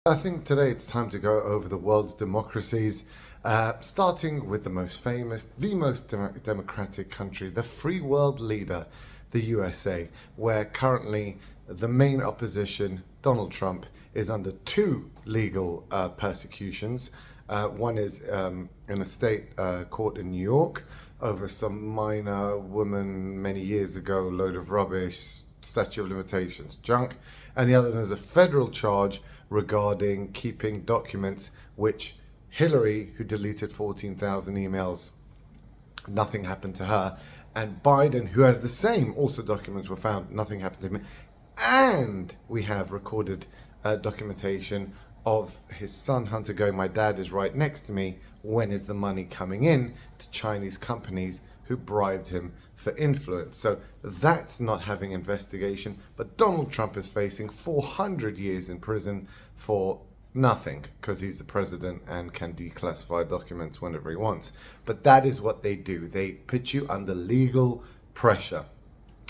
I think today it's time to go over the world's democracies, starting with the most famous, the most democratic country, the free world leader, the USA, where currently the main opposition, Donald Trump, is under two legal persecutions. One is in a state court in New York over some minor woman many years ago, load of rubbish, statute of limitations, junk, and the other is a federal charge regarding keeping documents which Hillary, who deleted 14,000 emails, nothing happened to her, and Biden, who has the same, also documents were found, nothing happened to him, and we have recorded documentation of his son Hunter going, my dad is right next to me, when is the money coming in to Chinese companies who bribed him for influence. So that's not having investigation, but Donald Trump is facing 400 years in prison for nothing because he's the president and can declassify documents whenever he wants. But that is what they do. They put you under legal pressure.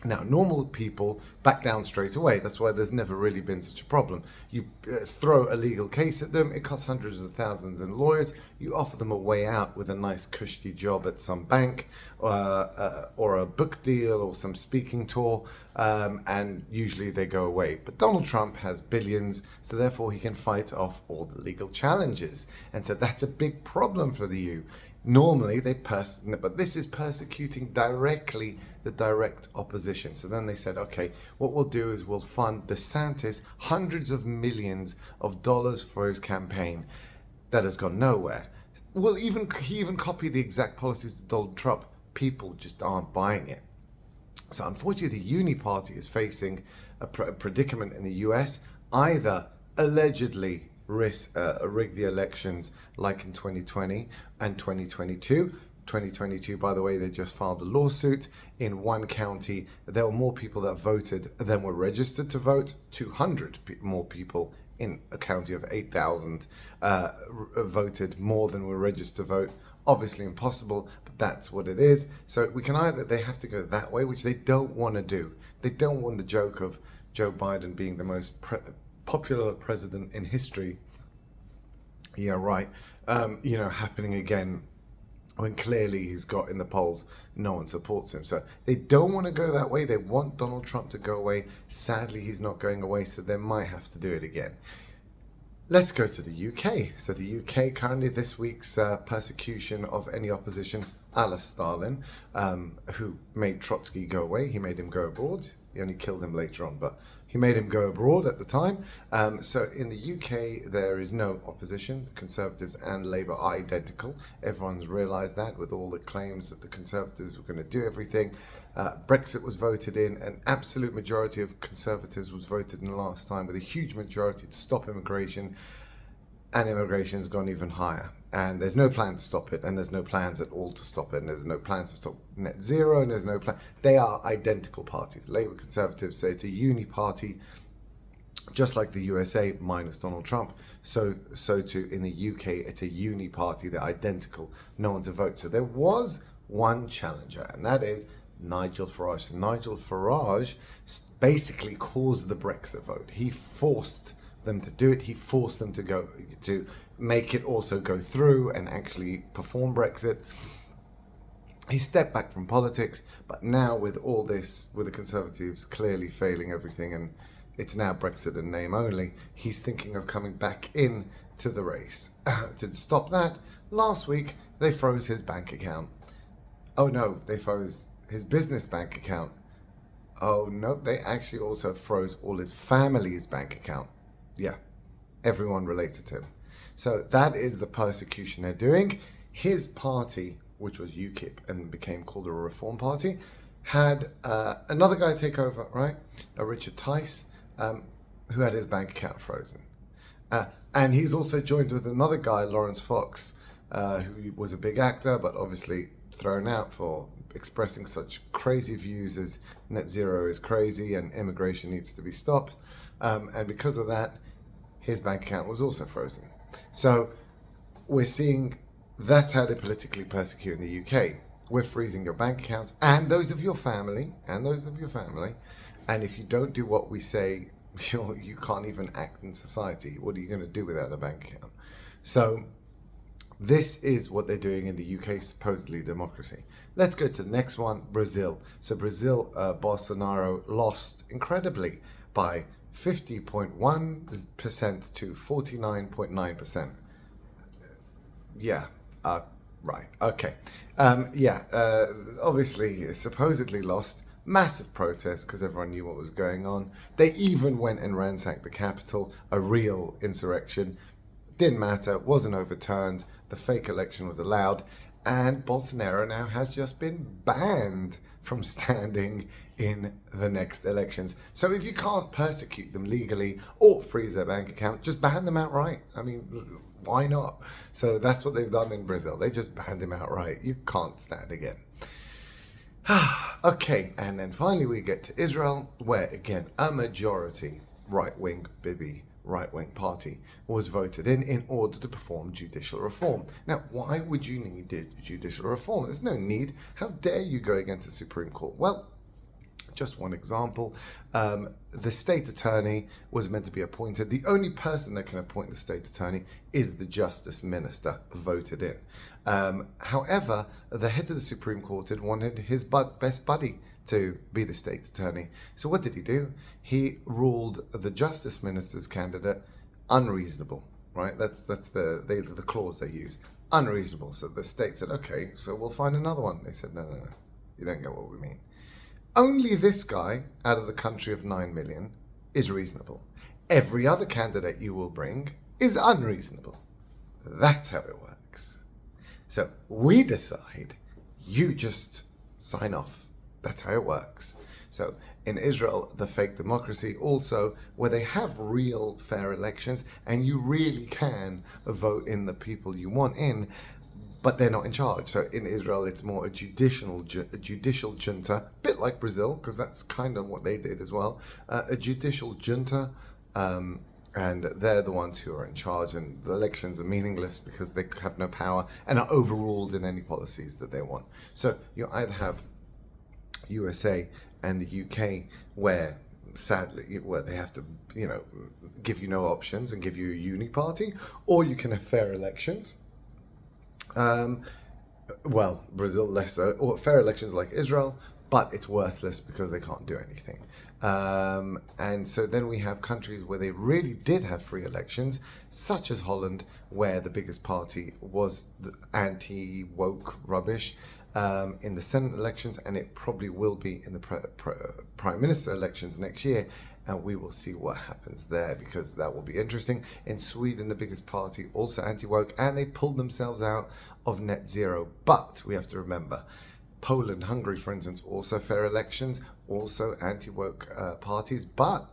Now, normal people back down straight away. That's why there's never really been such a problem. You throw a legal case at them. It costs hundreds of thousands in lawyers. You offer them a way out with a nice cushy job at some bank or a book deal or some speaking tour, and usually they go away. But Donald Trump has billions, so therefore he can fight off all the legal challenges. And so that's a big problem for the EU. Normally but this is persecuting directly the direct opposition. So then they said, okay, what we'll do is we'll fund DeSantis hundreds of millions of dollars for his campaign. That has gone nowhere. He even copied the exact policies of Donald Trump. People just aren't buying it. So unfortunately, the Uni Party is facing a predicament in the US, either allegedly rig the elections like in 2020 and 2022. 2022, by the way, they just filed a lawsuit. In one county, there were more people that voted than were registered to vote. 200 more people in a county of 8,000 voted more than were registered to vote. Obviously impossible, but that's what it is. So they have to go that way, which they don't want to do. They don't want the joke of Joe Biden being the most popular president in history. Yeah, right. Happening again when clearly he's got in the polls, no one supports him. So they don't want to go that way. They want Donald Trump to go away. Sadly, he's not going away, so they might have to do it again. Let's go to the UK. So the UK currently this week's persecution of any opposition, a la Stalin, who made Trotsky go away. He made him go abroad. He only killed him later on, but he made him go abroad at the time. So in the UK, there is no opposition. The Conservatives and Labour are identical. Everyone's realised that with all the claims that the Conservatives were going to do everything. Brexit was voted in. An absolute majority of Conservatives was voted in last time with a huge majority to stop immigration. And immigration has gone even higher. And there's no plan to stop it, and there's no plans at all to stop it, and there's no plans to stop net zero, and there's no plan. They are identical parties. Labour Conservatives say it's a uni party, just like the USA minus Donald Trump. So too in the UK, it's a uni party. They're identical. No one to vote. So there was one challenger, and that is Nigel Farage. So Nigel Farage basically caused the Brexit vote. He forced them to do it. He forced them to make it also go through and actually perform Brexit. He stepped back from politics, but now with all this, with the Conservatives clearly failing everything, and it's now Brexit in name only, he's thinking of coming back in to the race. To stop that, last week they froze his bank account. Oh no, they froze his business bank account. Oh no, they actually also froze all his family's bank account. Yeah, everyone related to him. So that is the persecution they're doing. His party, which was UKIP and became called a Reform Party, had another guy take over, right? A Richard Tice, who had his bank account frozen. And he's also joined with another guy, Lawrence Fox, who was a big actor, but obviously thrown out for expressing such crazy views as net zero is crazy and immigration needs to be stopped. And because of that, his bank account was also frozen. So we're seeing that's how they politically persecute in the UK. We're freezing your bank accounts and those of your family, and if you don't do what we say You can't even act in society. What are you going to do without a bank account? So this is what they're doing in the UK, supposedly democracy. Let's go to the next one, Brazil. So Brazil, Bolsonaro lost incredibly by 50.1% to 49.9%. Yeah, right, okay. Obviously, supposedly lost. Massive protest because everyone knew what was going on. They even went and ransacked the capital, a real insurrection. Didn't matter, wasn't overturned. The fake election was allowed. And Bolsonaro now has just been banned from standing in the next elections. So if you can't persecute them legally or freeze their bank account, just ban them outright. I mean, why not? So that's what they've done in Brazil. They just banned him outright. You can't stand again. Okay, and then finally we get to Israel, where again a majority right-wing Bibi right-wing party was voted in order to perform judicial reform. Now, why would you need judicial reform? There's no need. How dare you go against the Supreme Court? Well, just one example. The state attorney was meant to be appointed. The only person that can appoint the state attorney is the justice minister voted in. However, the head of the Supreme Court had wanted his best buddy to be the state attorney. So what did he do? He ruled the justice minister's candidate unreasonable, right? That's the clause they use. Unreasonable. So the state said, okay, so we'll find another one. They said, no, you don't get what we mean. Only this guy, out of the country of 9 million, is reasonable. Every other candidate you will bring is unreasonable. That's how it works. So we decide, you just sign off. That's how it works. So in Israel, the fake democracy also, where they have real fair elections and you really can vote in the people you want in, but they're not in charge. So in Israel, it's more a judicial junta, a bit like Brazil, because that's kind of what they did as well. A judicial junta, and they're the ones who are in charge, and the elections are meaningless because they have no power and are overruled in any policies that they want. So you either have USA and the UK, where sadly, where they have to, give you no options and give you a uni party, or you can have fair elections. Brazil less so, or fair elections like Israel, but it's worthless because they can't do anything. And so then we have countries where they really did have free elections, such as Holland, where the biggest party was the anti-woke rubbish in the Senate elections, and it probably will be in the Prime Minister elections next year. And we will see what happens there, because that will be interesting. In Sweden, the biggest party, also anti-woke, and they pulled themselves out of net zero. But we have to remember, Poland, Hungary, for instance, also fair elections, also anti-woke parties, but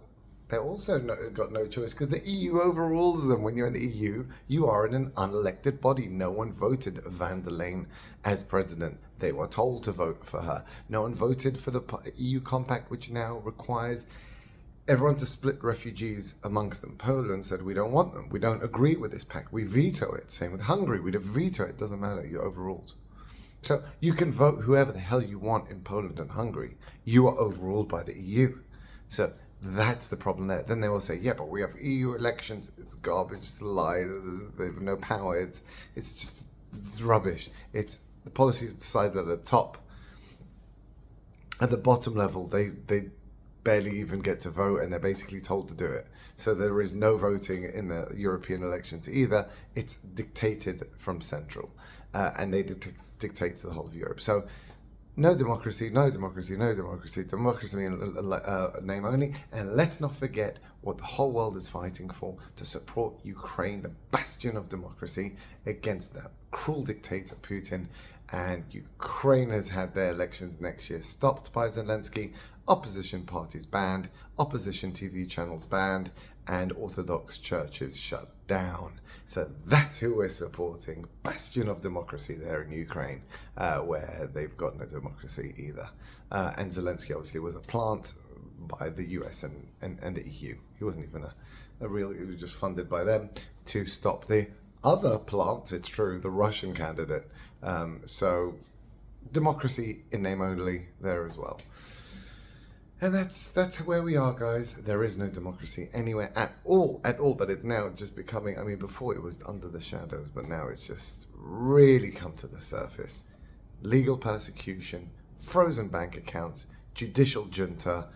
they also got no choice because the EU overrules them. When you're in the EU, you are in an unelected body. No one voted van der Leyen as president. They were told to vote for her. No one voted for the EU compact, which now requires everyone to split refugees amongst them. Poland said, we don't want them. We don't agree with this pact. We veto it. Same with Hungary. We veto it. It doesn't matter. You're overruled. So you can vote whoever the hell you want in Poland and Hungary. You are overruled by the EU. So that's the problem there. Then they will say, yeah, but we have EU elections. It's garbage. It's a lie. They have no power. It's rubbish. It's the policies decided at the top. At the bottom level, they barely even get to vote, and they're basically told to do it. So there is no voting in the European elections either. It's dictated from central, and they dictate to the whole of Europe. So no democracy, no democracy, no democracy. Democracy in name only. And let's not forget what the whole world is fighting for, to support Ukraine, the bastion of democracy, against that cruel dictator Putin. And Ukraine has had their elections next year stopped by Zelensky, opposition parties banned, opposition TV channels banned, and Orthodox churches shut down. So that's who we're supporting, bastion of democracy there in Ukraine, where they've got no democracy either. And Zelensky obviously was a plant by the US and the EU. He wasn't even a real, he was just funded by them to stop the other plant, it's true, the Russian candidate. So democracy in name only there as well. And that's where we are, guys. There is no democracy anywhere at all. But it's now just becoming. I mean, before it was under the shadows, but now it's just really come to the surface. Legal persecution, frozen bank accounts, judicial junta,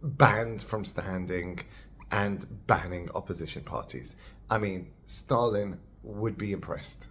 banned from standing, and banning opposition parties. I mean, Stalin would be impressed.